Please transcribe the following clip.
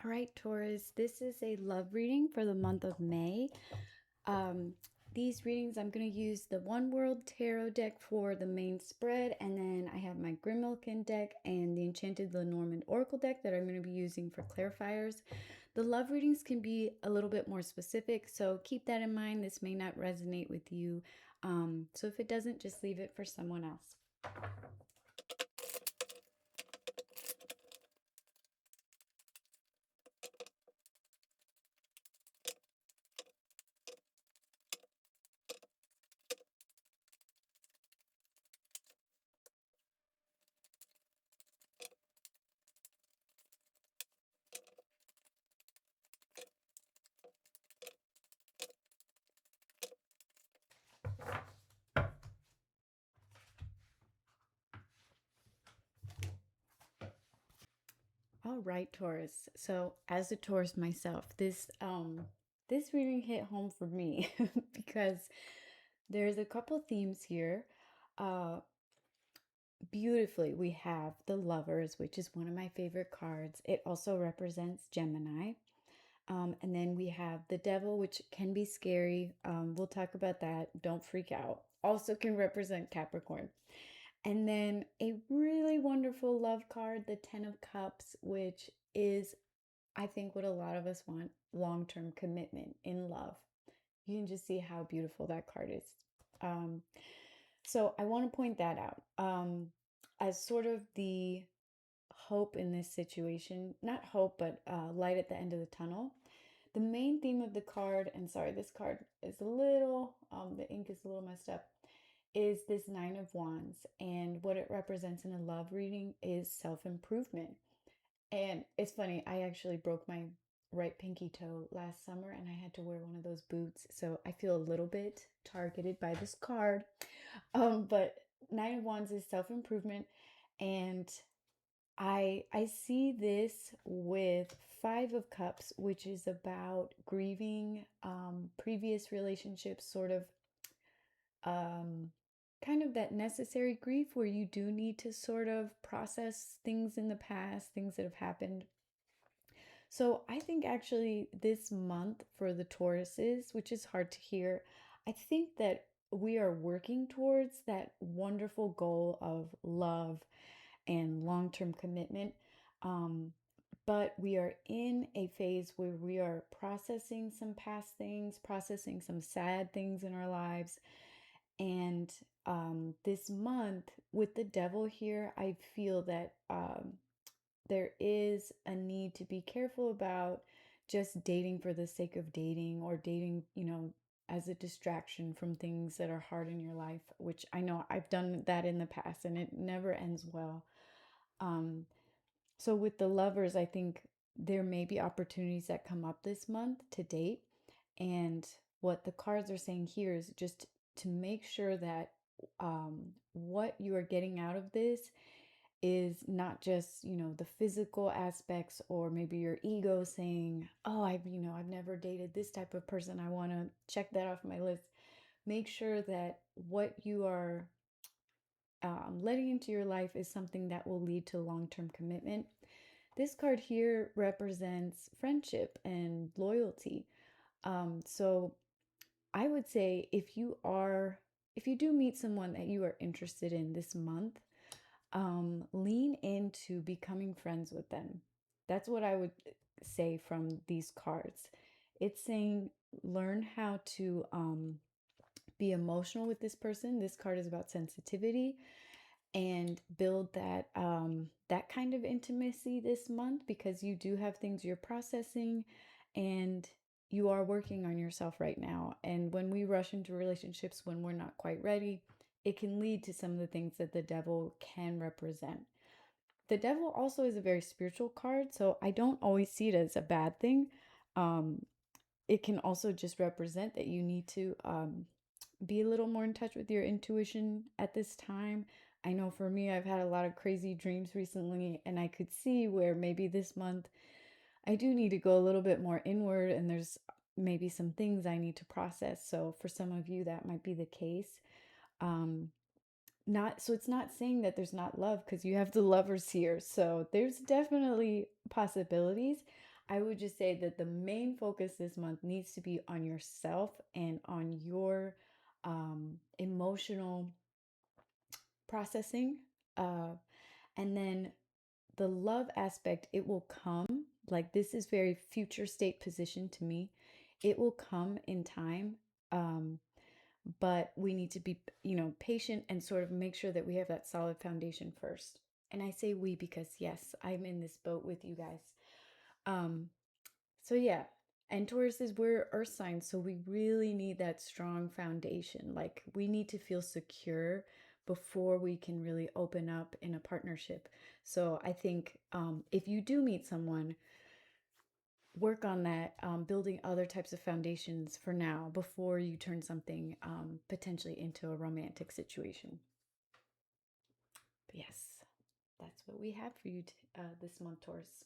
All right, Taurus, this is a love reading for the month of May. Um, these readings, I'm going to use the One World Tarot deck for the main spread, and then I have my Grimilkin deck and the Enchanted Lenormand Oracle deck that I'm going to be using for clarifiers. The love readings can be a little bit more specific, so keep that in mind. This may not resonate with you. So if it doesn't, just leave it for someone else. All right, Taurus. So, as a Taurus myself, this reading hit home for me because there's a couple themes here. Uh, Beautifully, we have the Lovers, which is one of my favorite cards. It also represents Gemini. And then we have the Devil, which can be scary. We'll talk about that. Don't freak out. Also can represent Capricorn. And then a really wonderful love card, the Ten of Cups, which is, I think, what a lot of us want, long-term commitment in love. You can just see how beautiful that card is. Um, so I want to point that out as sort of the hope in this situation. Not hope, but light at the end of the tunnel. The main theme of the card, and sorry, this card is a little, the ink is a little messed up, is this Nine of Wands. And what it represents in a love reading is self-improvement. And it's funny, I actually broke my right pinky toe last summer and I had to wear one of those boots. So I feel a little bit targeted by this card. But Nine of Wands is self-improvement. And I see this with Five of Cups, which is about grieving previous relationships, sort of um, kind of that necessary grief where you do need to sort of process things in the past, things that have happened. So I think actually this month for the Tauruses, which is hard to hear, I think that we are working towards that wonderful goal of love and long-term commitment. Um, but we are in a phase where we are processing some past things, processing some sad things in our lives. And this month with the devil here, I feel that there is a need to be careful about just dating for the sake of dating or dating, as a distraction from things that are hard in your life, which I know I've done that in the past and it never ends well. Um, so with the Lovers, I think there may be opportunities that come up this month to date. And what the cards are saying here is just to make sure that what you are getting out of this is not just, the physical aspects or maybe your ego saying, "Oh, I've never dated this type of person. I want to check that off my list." Make sure that what you are letting into your life is something that will lead to long-term commitment. This card here represents friendship and loyalty. So I would say if you do meet someone that you are interested in this month, lean into becoming friends with them. That's what I would say from these cards. It's saying learn how to be emotional with this person. This card is about sensitivity and build that kind of intimacy this month because you do have things you're processing and you are working on yourself right now. And when we rush into relationships when we're not quite ready, it can lead to some of the things that the devil can represent. The devil also is a very spiritual card, so I don't always see it as a bad thing. Um, it can also just represent that you need to be a little more in touch with your intuition at this time. I know for me, I've had a lot of crazy dreams recently, and I could see where maybe this month I do need to go a little bit more inward, and there's maybe some things I need to process. So for some of you, that might be the case. Um, not so it's not saying that there's not love because you have the Lovers here. So there's definitely possibilities. I would just say that the main focus this month needs to be on yourself and on your emotional processing. Uh, and then the love aspect, it will come. Like, this is very future state position to me. It will come in time. Um, but we need to be, patient and sort of make sure that we have that solid foundation first. And I say we because, yes, I'm in this boat with you guys. Um, so yeah, and Taurus is, we're earth signs, so we really need that strong foundation. Like, we need to feel secure before we can really open up in a partnership. So I think if you do meet someone, work on that, building other types of foundations for now before you turn something potentially into a romantic situation. But yes, that's what we have for you this month, Taurus.